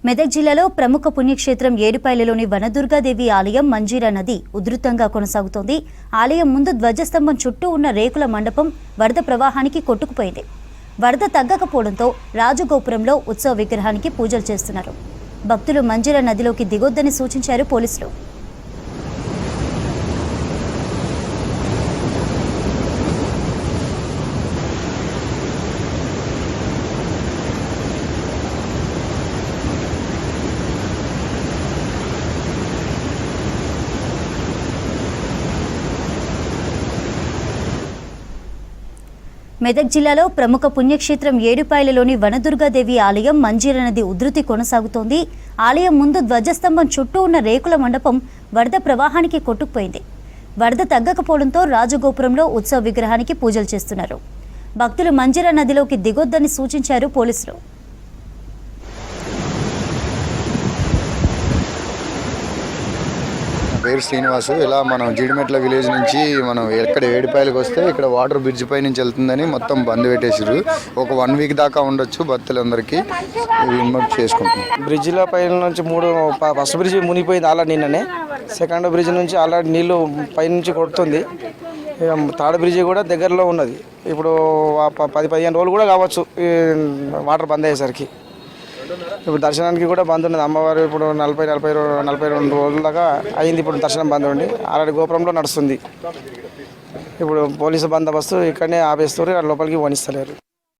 మెదక్ జిల్లాలో ప్రముఖ పుణ్యక్షేత్రం ఏడుపాయలలోని వనదుర్గాదేవి ఆలయం మంజీరా నది ఉధృతంగా కొనసాగుతోంది. ఆలయం ముందు ధ్వజస్తంభం చుట్టూ ఉన్న రేకుల మండపం వరద ప్రవాహానికి కొట్టుకుపోయింది. వరద తగ్గకపోవడంతో రాజగోపురంలో ఉత్సవ విగ్రహానికి పూజలు చేస్తున్నారు. భక్తులు మంజీరా నదిలోకి దిగొద్దని సూచించారు పోలీసులు. మెదక్ జిల్లాలో ప్రముఖ పుణ్యక్షేత్రం ఏడుపాయలలోని వనదుర్గాదేవి ఆలయం మంజీరా నది ఉధృతి కొనసాగుతోంది. ఆలయం ముందు ధ్వజస్తంభం చుట్టూ ఉన్న రేకుల మండపం వరద ప్రవాహానికి కొట్టుకుపోయింది. వరద తగ్గకపోవడంతో రాజగోపురంలో ఉత్సవ విగ్రహానికి పూజలు చేస్తున్నారు. భక్తులు మంజీరా నదిలోకి దిగొద్దని సూచించారు పోలీసులు. పేరు శ్రీనివాసు. ఇలా మనం జీడిమెట్ల విలేజ్ నుంచి మనం ఎక్కడ ఏడుపాయలకు వస్తే ఇక్కడ వాటర్ బ్రిడ్జ్ పై నుంచి వెళ్తుందని మొత్తం బంద్ పెట్టేసారు. ఒక 1 వీక్ దాకా ఉండొచ్చు. భక్తులందరికీ చేసుకుంటున్నాం. బ్రిడ్జిల పైన నుంచి ఫస్ట్ బ్రిడ్జ్ మునిగిపోయింది ఆల్రెడీ నిన్ననే. సెకండ్ బ్రిడ్జ్ నుంచి ఆల్రెడీ నీళ్లు పైనుంచి కొడుతుంది. థర్డ్ బ్రిడ్జి కూడా దగ్గరలో ఉన్నది. ఇప్పుడు 10-15 రోజులు కూడా కావచ్చు వాటర్ బంద్ అయ్యేసరికి. ఇప్పుడు దర్శనానికి కూడా బంద్ ఉన్నది. అమ్మవారు ఇప్పుడు 40-42 రోజుల దాకా అయింది. ఇప్పుడు దర్శనం బంద్ ఉండి ఆల్రెడీ గోపురంలో నడుస్తుంది. ఇప్పుడు పోలీసు బందోబస్తు ఇక్కడనే ఆపేస్తారు, లోపలికి పోనిస్తలేరు.